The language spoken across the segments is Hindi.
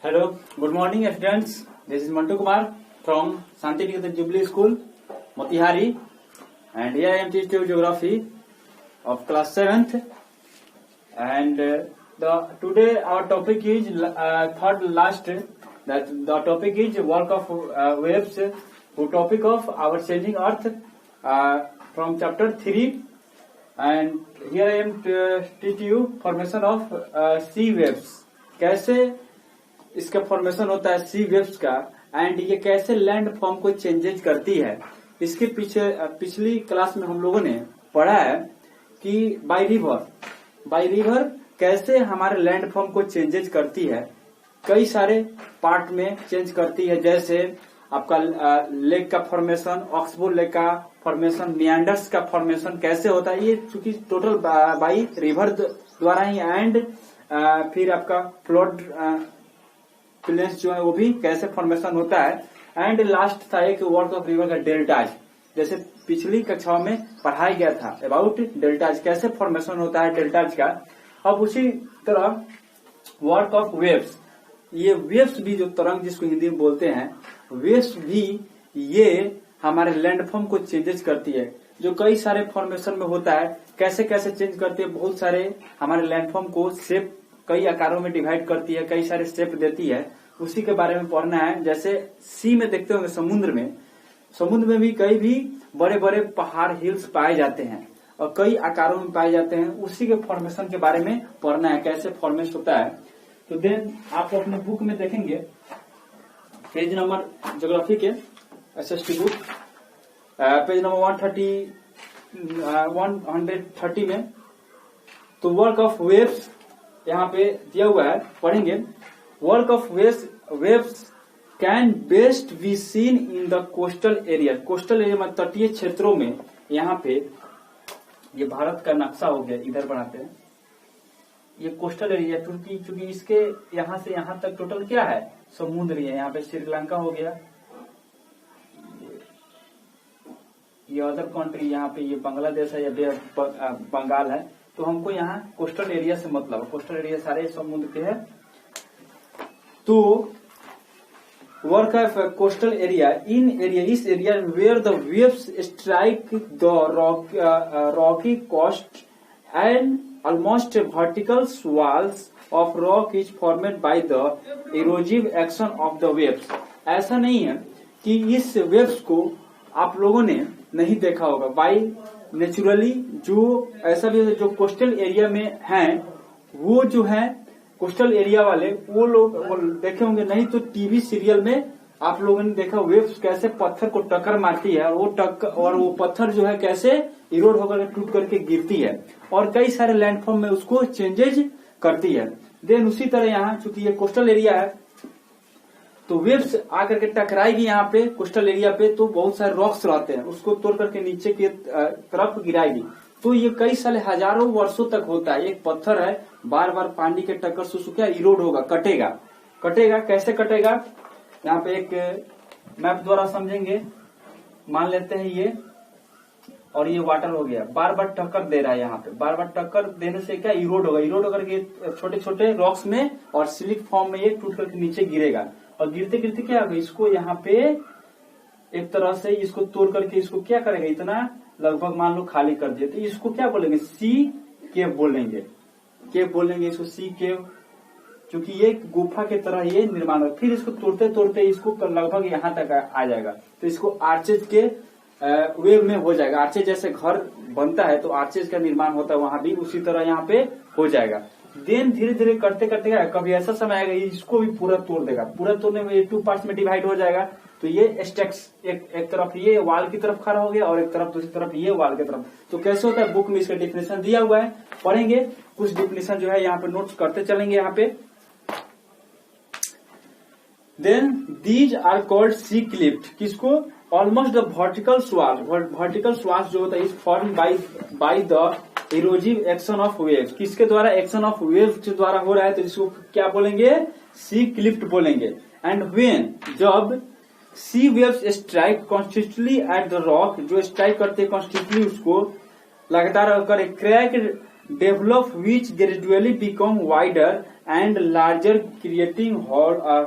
Hello, good morning students. This is Mantu Kumar from Shantiniketan Jubilee School, Motihari, and here I am teaching you geography of class 7th. And today our topic is third last. That the topic is work of waves. The topic of our changing Earth from chapter 3. And here I am teaching you formation of sea waves. कैसे इसका फॉर्मेशन होता है सी वेव्स का, एंड ये कैसे लैंड फॉर्म को चेंजेज करती है। इसके पीछे पिछली क्लास में हम लोगों ने पढ़ा है कि बाय रिवर कैसे हमारे लैंड फॉर्म को चेंजेज करती है, कई सारे पार्ट में चेंज करती है। जैसे आपका लेक का फॉर्मेशन, ऑक्सबो लेक का फॉर्मेशन, मियांडर्स का फॉर्मेशन कैसे होता है, ये चूंकि टोटल बाई रिवर द्वारा ही, एंड फिर आपका फ्लोड प्लेन्स जो है वो भी कैसे फॉर्मेशन होता है। एंड लास्ट था एक वर्क ऑफ रिवर का डेल्टाज, जैसे पिछली कक्षाओं में पढ़ाया गया था अबाउट डेल्टाज, कैसे फॉर्मेशन होता है डेल्टाज का। अब उसी तरह वर्क ऑफ वेव्स, ये वेव्स भी जो तरंग जिसको हिंदी में बोलते हैं, वेव्स भी ये हमारे लैंडफॉर्म को चेंजेस करती है। जो कई सारे फॉर्मेशन में होता है, कैसे कैसे चेंज करती है, बहुत सारे हमारे लैंडफॉर्म को शेप कई आकारों में डिवाइड करती है, कई सारे शेप देती है, उसी के बारे में पढ़ना है। जैसे सी में देखते होंगे, समुद्र में भी कई भी बड़े बड़े पहाड़ हिल्स पाए जाते हैं और कई आकारों में पाए जाते हैं, उसी के फॉर्मेशन के बारे में पढ़ना है, कैसे फॉर्मेशन होता है। तो देन आप अपने बुक में देखेंगे पेज नंबर ज्योग्राफी के एसएसटी बुक पेज नंबर 130 में, तो वर्क ऑफ वेव्स यहाँ पे दिया हुआ है, पढ़ेंगे। Work of waves can best be seen in the coastal area. Coastal area में तटीय क्षेत्रों में, यहाँ पे ये भारत का नक्शा हो गया, इधर बनाते हैं, ये कोस्टल एरिया चूंकि इसके यहाँ से यहाँ तक टोटल क्या है, समुद्र है। यहाँ पे श्रीलंका हो गया, ये अदर कंट्री, यहाँ पे ये बांग्लादेश है या बंगाल है। तो हमको यहाँ कोस्टल एरिया से मतलब, कोस्टल एरिया सारे समुद्र के है। तो work of coastal area in area, इस area where the waves strike the rocky coast and almost vertical walls of rock is formed by the erosive action of the waves. ऐसा नहीं है कि इस वेव्स को आप लोगों ने नहीं देखा होगा, बाई नेचुरली जो ऐसा भी है, जो कोस्टल एरिया में हैं, वो जो है कोस्टल एरिया वाले, वो लोग देखे होंगे, नहीं तो टीवी सीरियल में आप लोगों ने देखा वेव्स कैसे पत्थर को टक्कर मारती है, और वो पत्थर जो है कैसे इरोड होकर टूट करके गिरती है, और कई सारे लैंडफॉर्म में उसको चेंजेज करती है। देन उसी तरह यहाँ चूंकि ये कोस्टल एरिया है, तो वेव्स आकर के टकराएगी यहाँ पे कोस्टल एरिया पे, तो बहुत सारे रॉक्स रहते हैं, उसको तोड़ करके नीचे की तरफ गिराएगी। तो ये कई साल हजारों वर्षों तक होता है। एक पत्थर है, बार बार पानी के टक्कर से क्या इरोड होगा, कटेगा। कैसे कटेगा, यहाँ पे एक मैप द्वारा समझेंगे। मान लेते हैं ये, और ये वाटर हो गया, बार बार टक्कर दे रहा है। यहाँ पे बार बार टक्कर देने से क्या इरोड होकर के छोटे छोटे रॉक्स में और सिलिक फॉर्म में ये टूट करके नीचे गिरेगा, और गिरते गिरते क्या होगा, इसको यहाँ पे एक तरह से इसको तोड़ करके इसको क्या करेगा, इतना लगभग मान लो खाली कर दिया, तो इसको क्या बोलेंगे, सी केव बोलेंगे इसको, सी केव, क्योंकि ये गुफा के तरह ये निर्माण हो। फिर इसको तोड़ते तोड़ते इसको लगभग यहाँ तक आ जाएगा, तो इसको आर्चेज के वेव में हो जाएगा। आर्चेज जैसे घर बनता है तो आर्चेज का निर्माण होता है, वहां भी उसी तरह यहाँ पे हो जाएगा। देन धीरे धीरे करते करते कभी ऐसा समय आएगा इसको भी पूरा तोड़ देगा। पूरा तोड़ने में ये 2 पार्ट्स में डिवाइड हो जाएगा। तो ये स्टेक्स एक तरफ ये वाल की तरफ खड़ा हो गया, और एक तरफ दूसरी तरफ ये वाल की तरफ। तो कैसे होता है, बुक में इसका डिफिनेशन दिया हुआ है, पढ़ेंगे। कुछ डिफिनेशन जो है यहाँ पे नोट्स करते चलेंगे यहाँ पे। Then these are called sea cliff, किसको, ऑलमोस्ट द वर्टिकल स्वास जो होता है is form by the erosive action of waves. किसके द्वारा, एक्शन ऑफ वेव्स द्वारा हो रहा है, तो इसको क्या बोलेंगे, सी क्लिफ्ट बोलेंगे। एंड व्हेन, जब sea waves strike constantly at the rock, जो स्ट्राइक करते हैं कॉन्स्टेंटली उसको लगातार कर crack develop which gradually become wider and larger creating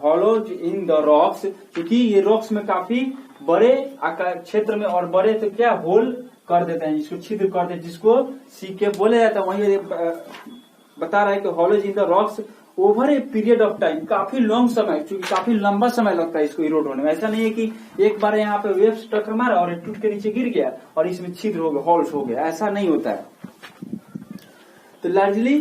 hollows in the rocks, क्योंकि ये रॉक्स में काफी बड़े आकार क्षेत्र में और बड़े तो क्या होल कर देते हैं, जिसको छिद्र कर देते हैं, जिसको सीके बोले जाता है। वही बता रहा है कि hollows in the rocks over a period of time, काफी लॉन्ग समय, क्योंकि काफी लंबा समय लगता है इसको इरोड होने में। ऐसा नहीं है कि एक बार यहाँ पे वेव्स टक्कर मारा और टूट के नीचे गिर गया और इसमें छिद्र हो गया, हॉल्स हो गया, ऐसा नहीं होता है। तो लार्जली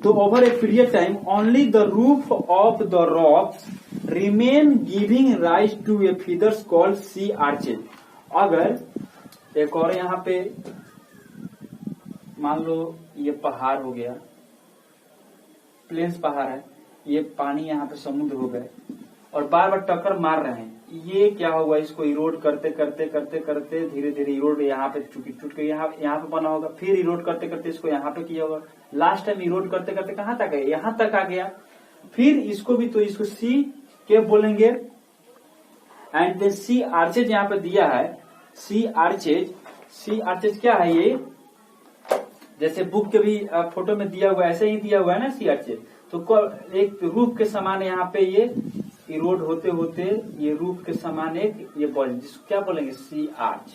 तो over a period time only the roof of the rocks remain giving rise to a features called sea arches. अगर एक और यहाँ पे मान लो ये पहाड़ हो गया, प्लेन्स पहाड़ है, ये पानी यहाँ पे समुद्र हो गए और बार बार टक्कर मार रहे हैं, ये क्या होगा, इसको इरोड करते करते करते करते धीरे धीरे इरोड यहाँ पे चुकी टूट के यहाँ पे बना होगा, फिर इरोड करते करते इसको यहाँ पे किया होगा, लास्ट टाइम इरोड करते करते कहाँ तक गए, यहाँ तक आ गया। फिर इसको भी तो इसको सी के बोलेंगे एंड सी आर्चेज यहाँ पे दिया है। सी आर्चेज क्या है, ये जैसे बुक के भी फोटो में दिया हुआ है ऐसे ही दिया हुआ है ना सी आर्चेज। तो एक रूफ के समान यहाँ पे ये इरोड होते होते ये रूफ के समान एक ये बॉडी, जिसको क्या बोलेंगे, सी आर्च।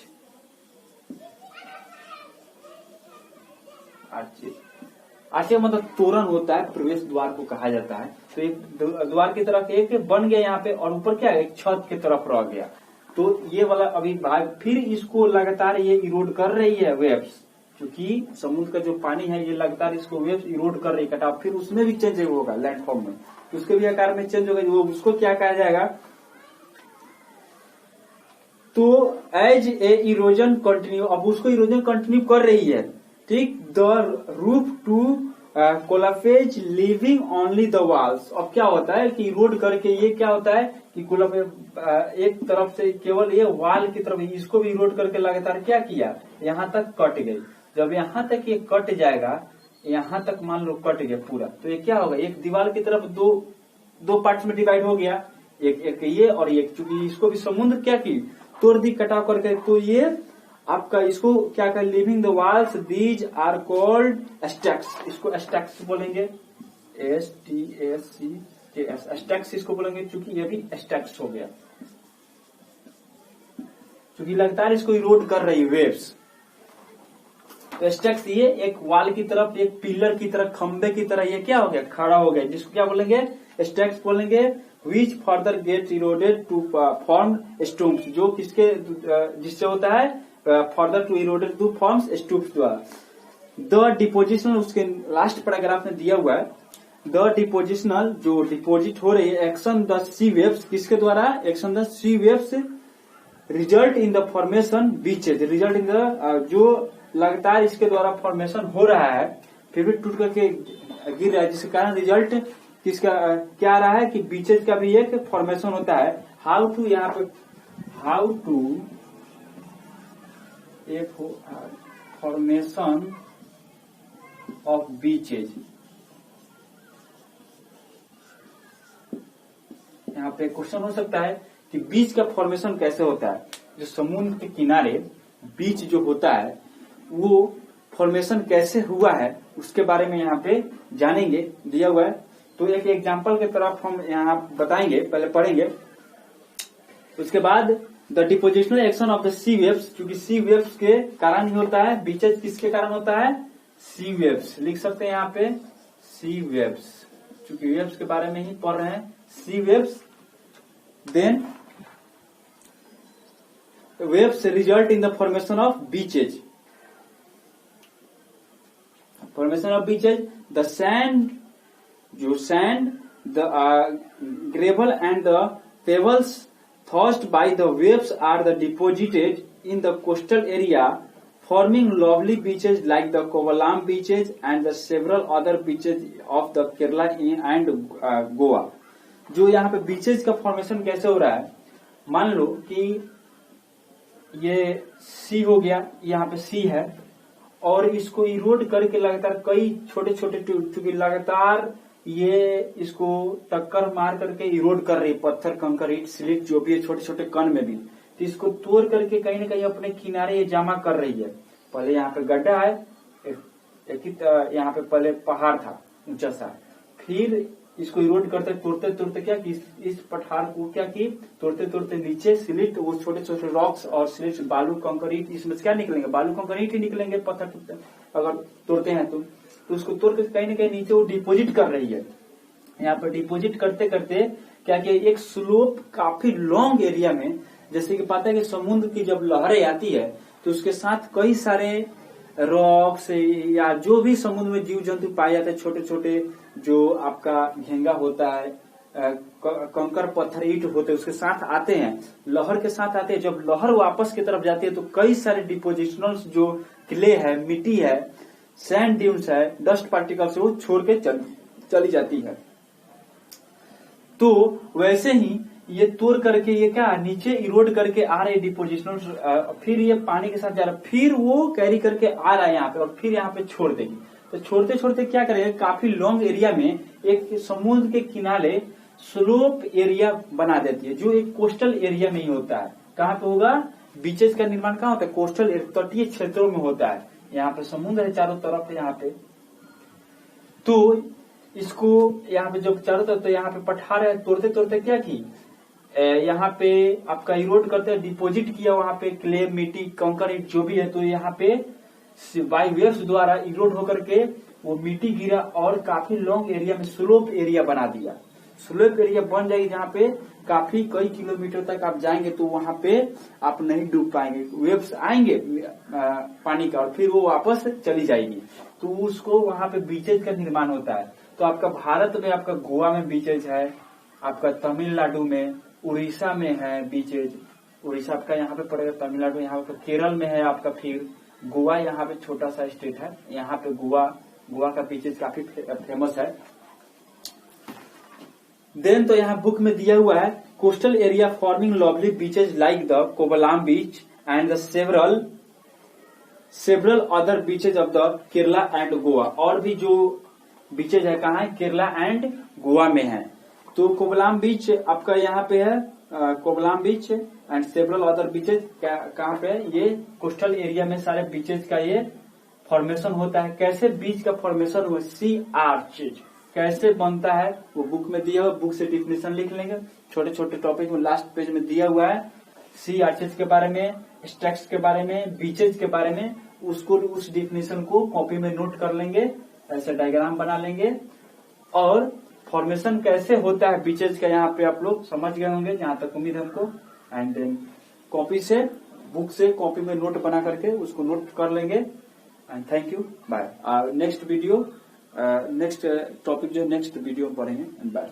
आर्च मतलब तोरण होता है, प्रवेश द्वार को कहा जाता है। तो एक द्वार की तरफ एक बन गया यहाँ पे और ऊपर क्या है, एक छत की तरफ रह गया। तो ये वाला अभी भाग फिर इसको लगातार ये इरोड कर रही है वेव्स, क्योंकि समुद्र का जो पानी है ये लगातार इसको वेव्स इरोड कर रही है, कटाव फिर उसमें भी चेंज होगा लैंडफॉर्म में, उसके भी आकार में चेंज होगा, वो उसको क्या कहा जाएगा। तो एज ए इरोजन कंटिन्यू, अब उसको इरोजन कंटिन्यू कर रही है, ठीक। The roof to collapse leaving only the walls. अब क्या होता है कि इरोड करके ये क्या होता है कि एक तरफ से केवल ये वाल की तरफ, इसको भी इरोड करके लगातार क्या किया, यहाँ तक कट गई। जब यहाँ तक ये कट जाएगा, यहाँ तक मान लो कट गया पूरा, तो ये क्या होगा, एक दीवार की तरफ दो पार्ट्स में डिवाइड हो गया, एक ये और एक, चूंकि इसको भी समुद्र क्या की तोड़ दी कटाव करके, तो ये आपका इसको क्या कर, living the walls these are called stacks, इसको स्टैक्स बोलेंगे, STACKS, स्टैक्स इसको बोलेंगे, चूंकि ये भी स्टैक्स हो गया, क्योंकि लगातार इसको इरोड कर रही वेव्स। तो स्टैक्स ये एक वाल की तरफ, एक पिलर की तरह, खंबे की तरह ये क्या हो गया, खड़ा हो गया, जिसको क्या बोलेंगे, स्टैक्स बोलेंगे। Which further get eroded to form stumps, जो किसके जिससे होता है further to eroded to forms stumps द्वारा। द डिपोजिशनल, उसके लास्ट पैराग्राफ में दिया हुआ है, द डिपोजिशनल जो डिपोजिट हो रही है एक्शन द सी वेव्स, किसके द्वारा, action the sea waves result in the formation beaches, result in the जो लगातार इसके द्वारा फॉर्मेशन हो रहा है, फिर भी टूट करके गिर रहा है, जिसके कारण रिजल्ट किसका क्या आ रहा है कि बीचेज का भी एक फॉर्मेशन होता है। हाउ टू, यहाँ पे हाउ टू एक फॉर्मेशन ऑफ बीचेज, यहाँ पे क्वेश्चन हो सकता है कि बीच का फॉर्मेशन कैसे होता है। जो समुद्र के किनारे बीच जो होता है वो फॉर्मेशन कैसे हुआ है उसके बारे में यहाँ पे जानेंगे, दिया हुआ है। तो एक एग्जांपल के तरफ हम यहाँ बताएंगे, पहले पढ़ेंगे, उसके बाद the depositional action of the sea waves, क्योंकि सी वेव्स के कारण ही होता है, बीचेज किसके कारण होता है, सी वेव्स, लिख सकते हैं यहाँ पे सी वेव्स, क्योंकि वेव्स के बारे में ही पढ़ रहे हैं, sea waves. Then waves result in the formation of beaches. Formation of beaches, the sand, the gravel and the pebbles tossed by the waves are the deposited in the coastal area, forming lovely beaches like the Kovalam beaches and the several other beaches of the Kerala and Goa. जो यहाँ पे बीचेज का फॉर्मेशन कैसे हो रहा है, मान लो कि ये सी हो गया, यहाँ पे सी है और इसको इरोड करके लगातार कई छोटे छोटे, चूंकि लगातार ये इसको टक्कर मार करके इरोड कर रही है, पत्थर कंकर ईंट सिलिट जो भी है छोटे छोटे कण में भी, तो इसको तोड़ करके कहीं ना कहीं अपने किनारे ये जमा कर रही है। पहले यहाँ पे गड्ढा है, यहाँ पे पहले पहाड़ था ऊंचा सा, फिर इसको इरोड करते तोड़ते तोड़ते क्या कि इस पठार को क्या कि तोड़ते तोड़ते नीचे सिलिट, वो छोटे छोटे रॉक्स और सिलिट, बालू कंक्रीट, इसमें क्या निकलेंगे, बालू कंक्रीट ही निकलेंगे पत्थर अगर तोड़ते हैं तो उसको तोड़ के कहीं ना कहीं नीचे वो डिपोजिट कर रही है। यहाँ पर डिपोजिट करते करते क्या कि एक स्लोप काफी लॉन्ग एरिया में, जैसे कि पता है कि समुद्र की जब लहरें आती है तो उसके साथ कई सारे रॉक्स या जो भी समुद्र में जीव जंतु पाए जाते हैं, छोटे छोटे जो आपका झींगा होता है, कंकर पत्थर ईंट होते हैं, उसके साथ आते हैं, लहर के साथ आते हैं। जब लहर वापस की तरफ जाती है तो कई सारे डिपोजिशनल्स जो क्ले है, मिट्टी है, सैंड ड्यून्स है, डस्ट पार्टिकल्स वो छोड़ के चली जाती है। तो वैसे ही ये तोड़ करके ये क्या नीचे इरोड करके आ रहे डिपोजिशनल, फिर ये पानी के साथ जा रहा, फिर वो कैरी करके आ रहा है यहाँ पे और फिर यहाँ पे छोड़ देगी। तो छोड़ते छोड़ते क्या करेगा, काफी लॉन्ग एरिया में एक समुद्र के किनारे स्लोप एरिया बना देती है, जो एक कोस्टल एरिया में ही होता है। कहाँ पे होगा, बीचेस का निर्माण कहाँ होता है, कोस्टल तटीय क्षेत्रों में होता है। यहाँ पे समुद्र है चारों तरफ, यहाँ पे तो इसको यहाँ पे जब चारों तरफ, तो यहाँ पे पठार है, तोड़ते तोड़ते क्या की यहाँ पे आपका इरोड करते हैं, डिपोजिट किया वहां पे क्ले, मिट्टी, कंकर जो भी है, तो यहाँ पे बाई वेव्स द्वारा इरोड होकर के वो मिट्टी गिरा और काफी लॉन्ग एरिया में स्लोप एरिया बना दिया। स्लोप एरिया बन जाएगी जहाँ पे काफी कई किलोमीटर तक आप जाएंगे तो वहां पे आप नहीं डूब पाएंगे, वेव्स आएंगे पानी का और फिर वो वापस चली जाएगी। तो उसको वहां पे बीचेज का निर्माण होता है। तो आपका भारत में आपका गोवा में बीचेज है, आपका तमिलनाडु में, उड़ीसा में है बीचेज, उड़ीसा आपका यहाँ पे पड़ेगा, तमिलनाडु यहाँ पे, केरल में है आपका, फिर गोवा यहाँ पे छोटा सा स्टेट है, यहाँ पे गोवा का बीचेज काफी फेमस है। देन तो यहाँ बुक में दिया हुआ है coastal area forming lovely beaches like the Kovalam beach and the several other beaches of the Kerala and Goa. और भी जो बीचेज है कहाँ है, केरला एंड गोवा में है। तो कोवलाम बीच आपका यहाँ पे है, कोवलाम beach and several other beaches कहाँ पे है, ये कोस्टल एरिया में सारे बीचेज का ये फॉर्मेशन होता है। कैसे बीच का फॉर्मेशन हुआ, सी आर्चेज कैसे बनता है वो बुक में दिया हुआ, बुक से डिफिनेशन लिख लेंगे, छोटे छोटे टॉपिक में लास्ट पेज में दिया हुआ है। सी आर्चेज के बारे में, स्ट्रैक्स के बारे में, बीचेज के बारे में, उसको उस डिफिनेशन को कॉपी में नोट कर लेंगे, ऐसे डायग्राम बना लेंगे। और फॉर्मेशन कैसे होता है बीचेज का यहाँ पे आप लोग समझ गए होंगे, जहां तक उम्मीद है हमको। एंड देन कॉपी से, बुक से कॉपी में नोट बना करके उसको नोट कर लेंगे। And thank you, bye. Next video next topic जो नेक्स्ट वीडियो पढ़ेंगे। And bye.